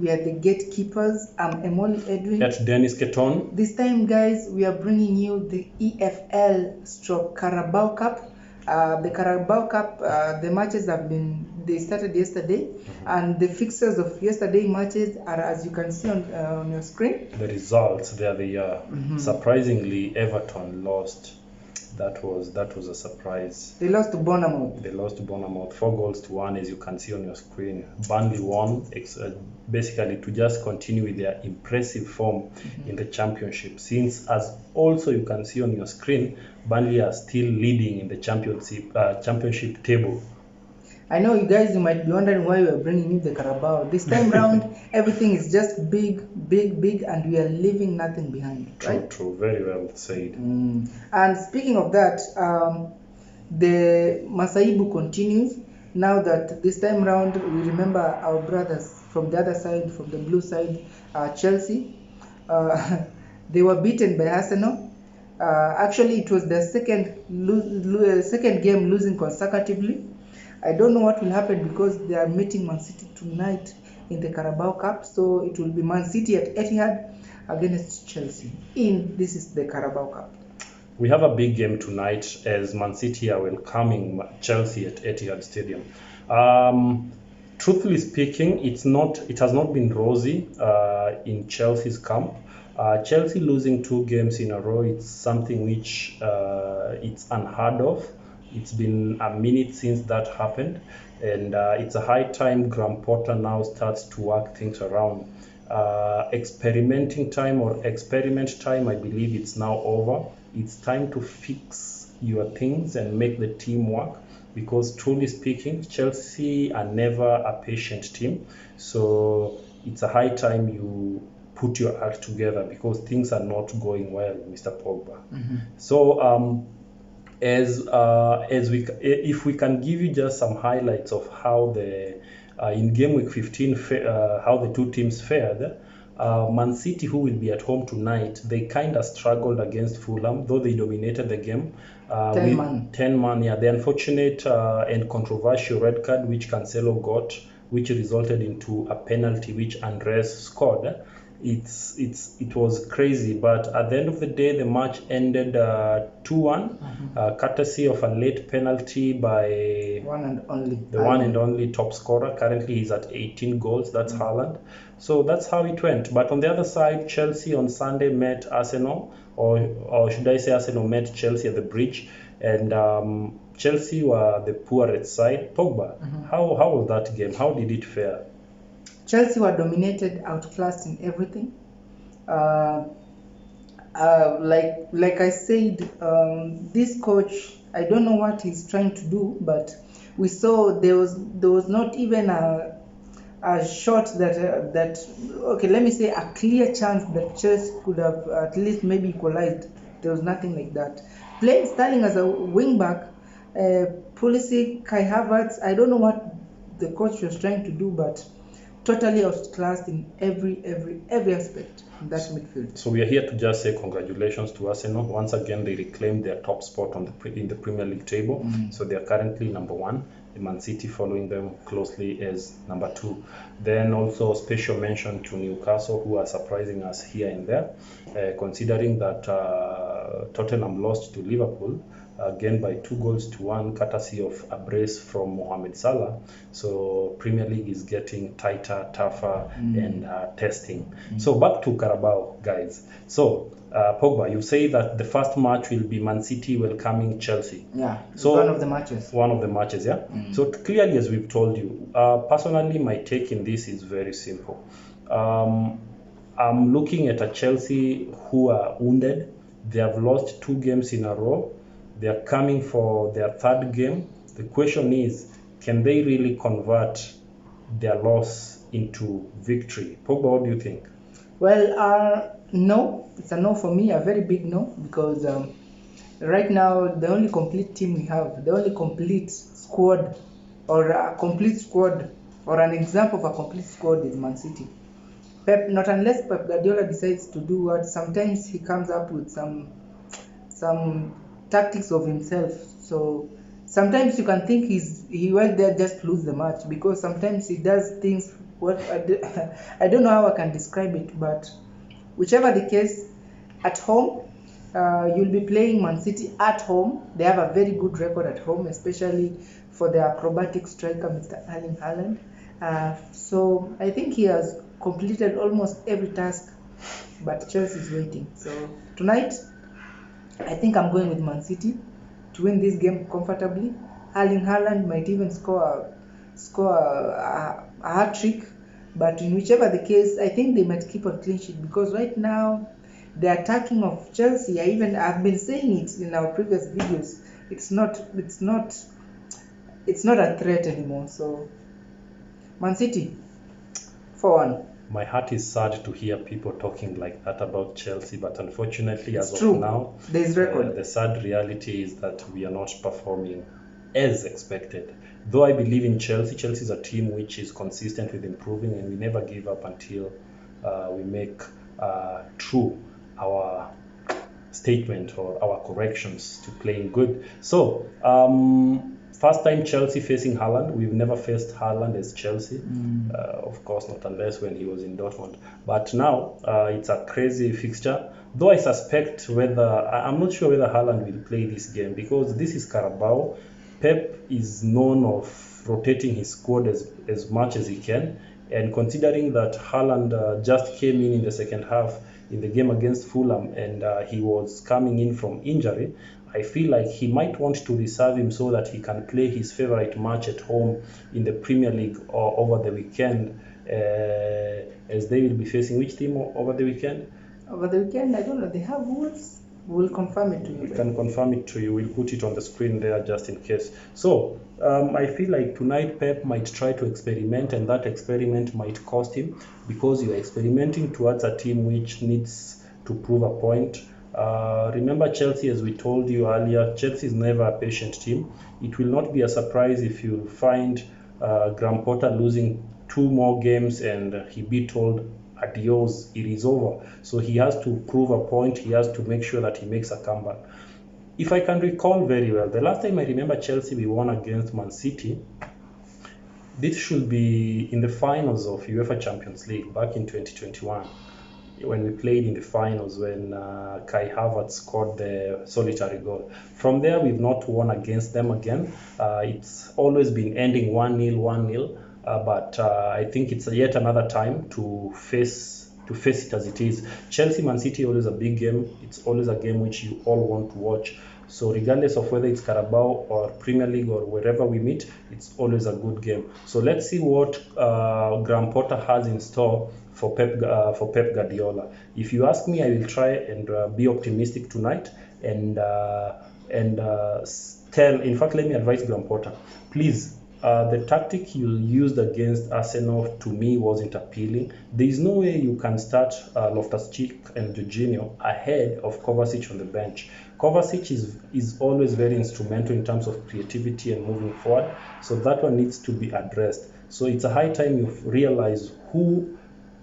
we are the gatekeepers. I'm Emoli Edwin. That's Dennis Keton. This time, guys, we are bringing you the EFL stroke Carabao Cup. The Carabao Cup, the matches they started yesterday, and the fixtures of yesterday matches are, as you can see on your screen. The results, there they are. Surprisingly, Everton lost. That was a surprise. They lost to Bournemouth. 4-1, as you can see on your screen. Burnley won, basically to just continue with their impressive form in the championship. Since, as also you can see on your screen, Burnley are still leading in the championship table. I know you guys, you might be wondering why we are bringing you the Carabao. This time round, everything is just big, and we are leaving nothing behind. Right? True. Very well said. And speaking of that, the Masaibu continues. Now that this time round, we remember our brothers from the other side, from the blue side, Chelsea. They were beaten by Arsenal. Actually, it was their second game losing consecutively. I don't know what will happen because they are meeting Mancity tonight in the Carabao Cup. So it will be Mancity at Etihad against Chelsea. This is the Carabao Cup. We have a big game tonight as Mancity are welcoming Chelsea at Etihad Stadium. Truthfully speaking, it has not been rosy in Chelsea's camp. Chelsea losing 2 games in a row, it's something which it's unheard of. It's been a minute since that happened, and it's a high time Graham Potter now starts to work things around. Experiment time, I believe it's now over. It's time to fix your things and make the team work, because truly speaking, Chelsea are never a patient team. So it's a high time you put your act together, because things are not going well, Mr. Pogba. So if we can give you just some highlights of how in game week 15 how the two teams fared. Mancity, who will be at home tonight, they kind of struggled against Fulham, though they dominated the game. 10 man, yeah. The unfortunate and controversial red card which Cancelo got, which resulted into a penalty which Andres scored. It was crazy, but at the end of the day, the match ended 2-1, courtesy of a late penalty by the one and only top scorer. Currently, he's at 18 goals. That's Haaland. So that's how it went. But on the other side, Chelsea on Sunday met Arsenal, or should I say Arsenal met Chelsea at the bridge, and Chelsea were the poorest side. Pogba, how was that game? How did it fare? Chelsea were dominated, outclassed in everything. Like I said, this coach, I don't know what he's trying to do, but we saw there was not even a shot that okay, let me say a clear chance that Chelsea could have at least maybe equalized. There was nothing like that. Playing Sterling as a wing back, Pulisic, Kai Havertz, I don't know what the coach was trying to do, but totally outclassed in every aspect in that midfield. So we are here to just say congratulations to Arsenal. Once again, they reclaimed their top spot in the Premier League table. So they are currently number 1. The Mancity following them closely as number 2. Then also special mention to Newcastle, who are surprising us here and there, considering that Tottenham lost to Liverpool again by 2-1, courtesy of a brace from Mohamed Salah. So Premier League is getting tighter, tougher, and testing. So back to Carabao, guys. So Pogba, you say that the first match will be Mancity welcoming Chelsea. Yeah, so one of the matches. One of the matches, yeah. So clearly, as we've told you, personally, my take in this is very simple. I'm looking at a Chelsea who are wounded. They have lost 2 games in a row. They are coming for their 3rd game. The question is, can they really convert their loss into victory? Pogba, what do you think? Well, no. It's a no for me, a very big no, because right now the only complete team we have, the only complete squad, or an example of a complete squad is Mancity. Pep, not unless Pep Guardiola decides to do what, sometimes he comes up with some tactics of himself. So sometimes you can think he went there just to lose the match, because sometimes he does things I don't know how I can describe it, but whichever the case, at home, you'll be playing Man City at home. They have a very good record at home, especially for their acrobatic striker, Mr. Erling Haaland. So I think he has completed almost every task, but Chelsea is waiting. So tonight, I think I'm going with Man City to win this game comfortably. Erling Haaland might even score a hat trick, but in whichever the case, I think they might keep a clean sheet because right now the attacking of Chelsea, I've been saying it in our previous videos, it's not a threat anymore. So Man City 4-1. My heart is sad to hear people talking like that about Chelsea, but unfortunately, It's as true. of now, There's record. the sad reality is that we are not performing as expected. Though I believe in Chelsea, Chelsea is a team which is consistent with improving, and we never give up until we make true our statement or our corrections to playing good. So, first time Chelsea facing Haaland. We've never faced Haaland as Chelsea. Of course, not unless when he was in Dortmund. But now it's a crazy fixture. Though I suspect I'm not sure whether Haaland will play this game because this is Carabao. Pep is known of rotating his squad as much as he can. And considering that Haaland just came in the second half in the game against Fulham and he was coming in from injury, I feel like he might want to reserve him so that he can play his favorite match at home in the Premier League or over the weekend, as they will be facing which team over the weekend? Over the weekend, I don't know. They have Wolves. We'll confirm it to you. We can confirm it to you. We'll put it on the screen there just in case. So I feel like tonight Pep might try to experiment, and that experiment might cost him because you are experimenting towards a team which needs to prove a point. Remember Chelsea, as we told you earlier, Chelsea is never a patient team. It will not be a surprise if you find Graham Potter losing 2 more games and he be told adios, it is over. So he has to prove a point. He has to make sure that he makes a comeback. If I can recall very well, the last time I remember Chelsea we won against Man City, this should be in the finals of UEFA Champions League back in 2021. When we played in the finals when Kai Havertz scored the solitary goal. From there, we've not won against them again. It's always been ending 1-0, 1-0. But I think it's yet another time to face it as it is. Chelsea Man City always a big game. It's always a game which you all want to watch. So regardless of whether it's Carabao or Premier League or wherever we meet, it's always a good game. So let's see what Graham Potter has in store for Pep Guardiola. If you ask me, I will try and be optimistic tonight and tell. In fact, let me advise Graham Potter, please. The tactic you used against Arsenal to me wasn't appealing. There is no way you can start Loftus-Cheek and Jorginho ahead of Kovacic on the bench. Kovacic is always very instrumental in terms of creativity and moving forward, so that one needs to be addressed. So it's a high time you realize who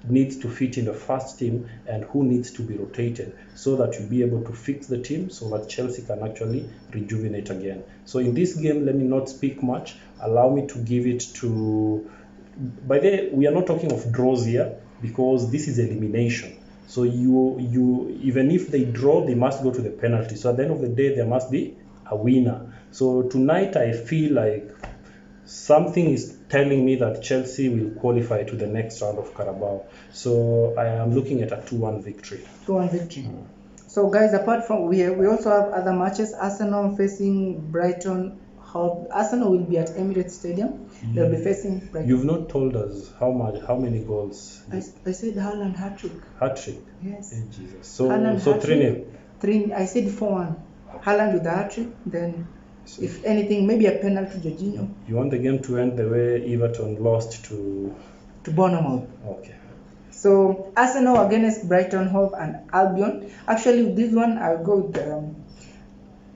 needs to fit in the first team and who needs to be rotated so that you'll be able to fix the team so that Chelsea can actually rejuvenate again. So in this game, let me not speak much. Allow me to give it to... By the way, we are not talking of draws here because this is elimination. So you even if they draw, they must go to the penalty. So at the end of the day, there must be a winner. So tonight, I feel like something is telling me that Chelsea will qualify to the next round of Carabao. So I am looking at a 2-1 victory. 2-1 victory. So guys, apart from we also have other matches. Arsenal facing Brighton. Arsenal will be at Emirates Stadium. They'll be facing Brighton. You've not told us how many goals. I said Haaland hat-trick. Hat-trick? Yes. Hey, Jesus. So Haaland 3-0. I said 4-1. Haaland with the hat-trick, then if anything, maybe a penalty, Jorginho. You want the game to end the way Everton lost to Bournemouth. Okay. So Arsenal against Brighton Hove and Albion. Actually, this one I'll go with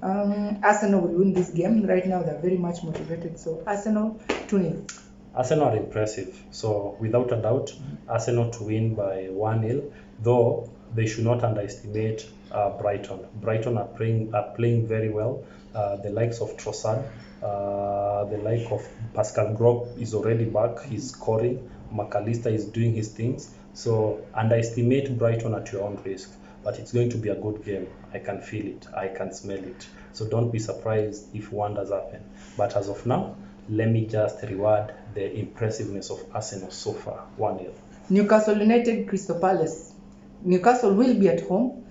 Arsenal will win this game. Right now they're very much motivated. So Arsenal 2-0. Arsenal are impressive. So without a doubt, Arsenal to win by 1-0. Though they should not underestimate Brighton. Brighton are playing very well. The likes of Trossard, the like of Pascal Gropp is already back. He's scoring. McAllister is doing his things. So underestimate Brighton at your own risk. But it's going to be a good game. I can feel it. I can smell it. So don't be surprised if wonders happen. But as of now, let me just reward the impressiveness of Arsenal so far. 1-0. Newcastle United, Crystal Palace. Newcastle will be at home.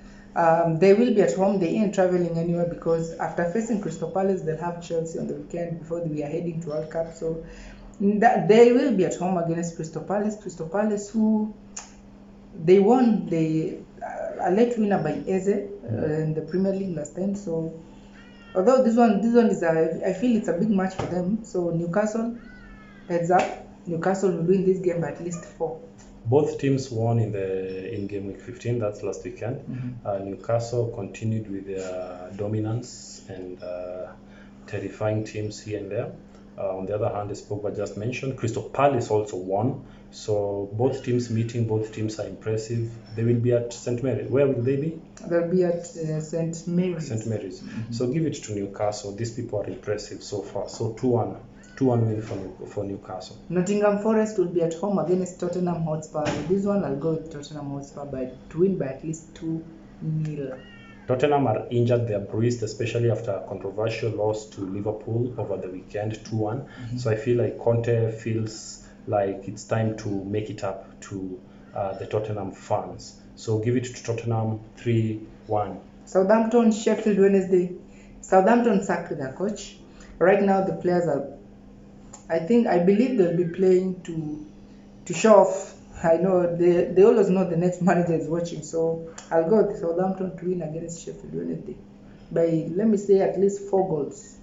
They will be at home. They ain't traveling anywhere because after facing Crystal Palace, they'll have Chelsea on the weekend before we are heading to World Cup. So they will be at home against Crystal Palace. Crystal Palace, who they won a late winner by Eze in the Premier League last time. So although this one is I feel it's a big match for them. So Newcastle, heads up, Newcastle will win this game by at least 4. Both teams won in game week 15. That's last weekend. Newcastle continued with their dominance and terrifying teams here and there. On the other hand, as Pogba just mentioned, Crystal Palace also won. So both teams meeting, both teams are impressive. They will be at St. Mary's. Where will they be? They'll be at St. Mary's. St. Mary's. So give it to Newcastle. These people are impressive so far. So 2-1 win for Newcastle. Nottingham Forest will be at home against Tottenham Hotspur. This one I'll go with Tottenham Hotspur to win by at least 2-0. Tottenham are injured, they are bruised, especially after a controversial loss to Liverpool over the weekend, 2-1. So I feel like Conte feels like it's time to make it up to the Tottenham fans. So give it to Tottenham 3-1. Southampton, Sheffield Wednesday. Southampton sacked their coach. Right now the players are, I believe they'll be playing to show off. I know they always know the next manager is watching, so I'll go with Southampton to win against Sheffield Wednesday by, let me say, at least 4 goals.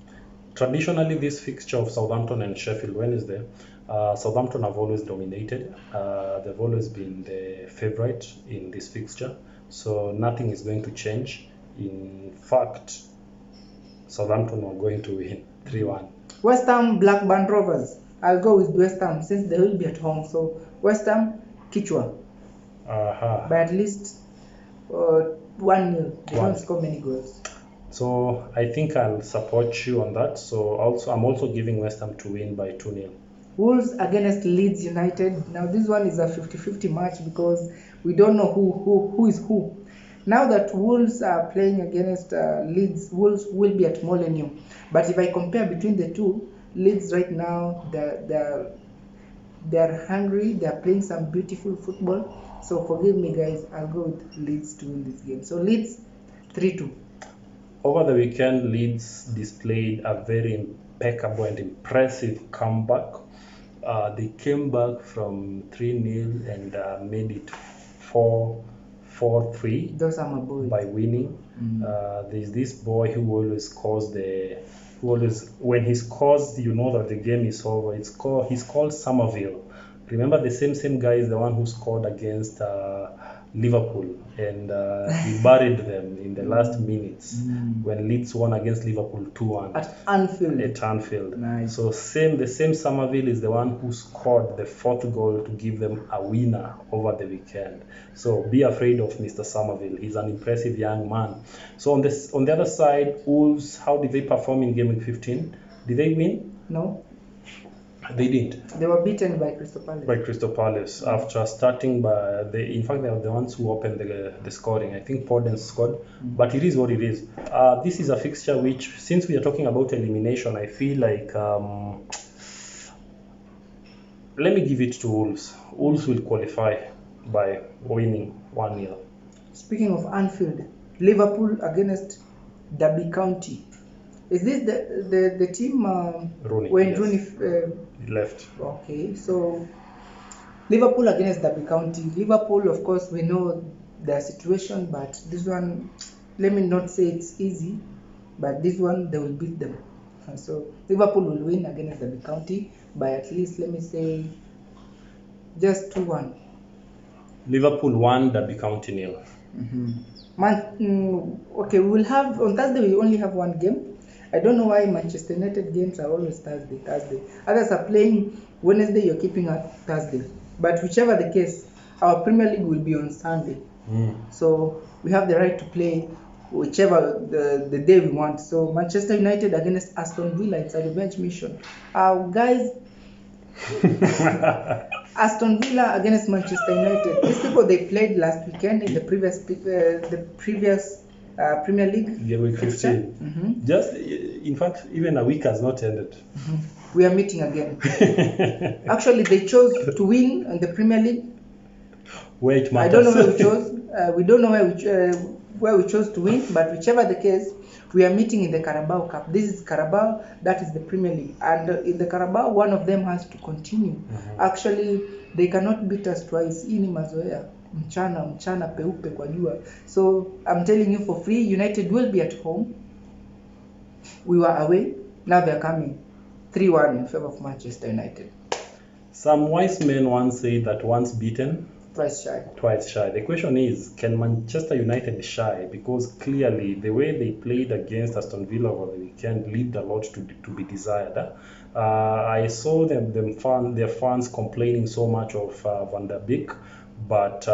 Traditionally, this fixture of Southampton and Sheffield Wednesday, Southampton have always dominated. They've always been the favourite in this fixture, so nothing is going to change. In fact, Southampton are going to win 3-1. West Ham, Blackburn Rovers. I'll go with West Ham since they will be at home. So West Ham, Kichwa. By at least 1-0. They don't score many goals. So I think I'll support you on that. So I'm also giving West Ham to win by 2-0. Wolves against Leeds United. Now this one is a 50-50 match because we don't know who is who. Now that Wolves are playing against Leeds, Wolves will be at Molineux. But if I compare between the two, Leeds right now, they're hungry, they're playing some beautiful football. So forgive me guys, I'll go with Leeds to win this game. So Leeds 3-2. Over the weekend, Leeds displayed a very impeccable and impressive comeback. They came back from 3-0 and made it 4-3 Those are my boys. by winning. There's this boy who always scores when he scores, you know that the game is over. He's called Somerville. Remember, the same guy is the one who scored against Liverpool, and he buried them in the last minutes when Leeds won against Liverpool 2-1 At Anfield. Nice. So the same Somerville is the one who scored the 4th goal to give them a winner over the weekend. So be afraid of Mr. Somerville. He's an impressive young man. So on the other side, Wolves, how did they perform in game week 15? Did they win? No. They didn't. They were beaten by Crystal Palace. After starting in fact they are the ones who opened the scoring. I think Podence scored, but it is what it is. This is a fixture which, since we are talking about elimination, I feel like let me give it to Wolves. Wolves will qualify by winning 1-0. Speaking of Anfield, Liverpool against Derby County. Is this the team Rooney, when yes. Rooney left? Okay, so Liverpool against Derby County. Liverpool, of course, we know their situation, but this one, let me not say it's easy, but this one they will beat them. So Liverpool will win against Derby County by at least, let me say, just 2-1. Liverpool 1, Derby County 0. Okay, we will have on Thursday. We only have one game. I don't know why Manchester United games are always Thursday. Others are playing Wednesday, you're keeping at Thursday. But whichever the case, our Premier League will be on Sunday. So we have the right to play whichever the day we want. So Manchester United against Aston Villa, it's a revenge mission. Guys, Aston Villa against Manchester United. These people, they played last weekend in the previous Premier League. Game week 15. Just, in fact, even a week has not ended. We are meeting again. Actually, they chose to win in the Premier League. Where it matters. I don't know where we chose. We don't know where we chose to win, but whichever the case, we are meeting in the Carabao Cup. This is Carabao, that is the Premier League. And in the Carabao, one of them has to continue. Actually, they cannot beat us twice. Hii ni mazoea. Mchana peupe kwa jua. So, I'm telling you for free, United will be at home. We were away. Now they are coming. 3-1 in favor of Manchester United. Some wise men once said that once beaten, twice shy. Twice shy. The question is, can Manchester United shy? Because clearly the way they played against Aston Villa over the weekend left a lot to be desired. I saw their fans complaining so much of Van der Beek, but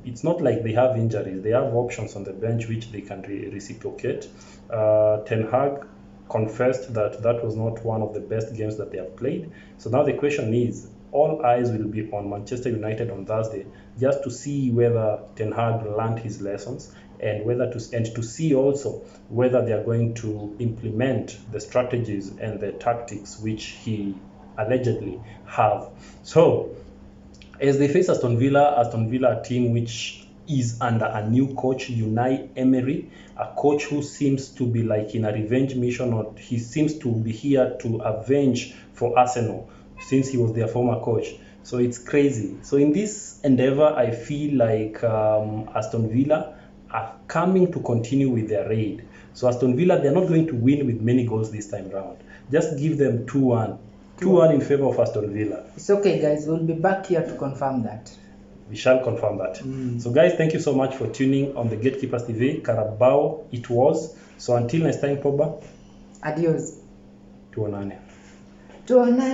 it's not like they have injuries. They have options on the bench which they can reciprocate. Ten Hag confessed that was not one of the best games that they have played. So now the question is, all eyes will be on Manchester United on Thursday, just to see whether Ten Hag learned his lessons and to see also whether they are going to implement the strategies and the tactics which he allegedly have. So as they face Aston Villa, a team which is under a new coach, Unai Emery, a coach who seems to be like in a revenge mission, or he seems to be here to avenge for Arsenal since he was their former coach. So it's crazy. So in this endeavor, I feel like Aston Villa are coming to continue with their raid. So Aston Villa, they're not going to win with many goals this time round. Just give them 2-1. 2-1 in favor of Aston Villa. It's okay, guys. We'll be back here to confirm that. We shall confirm that. So guys, thank you so much for tuning on the Gatekeepers TV. Carabao it was. So until next time, Poba. Adios. Tuonane. Tuonane.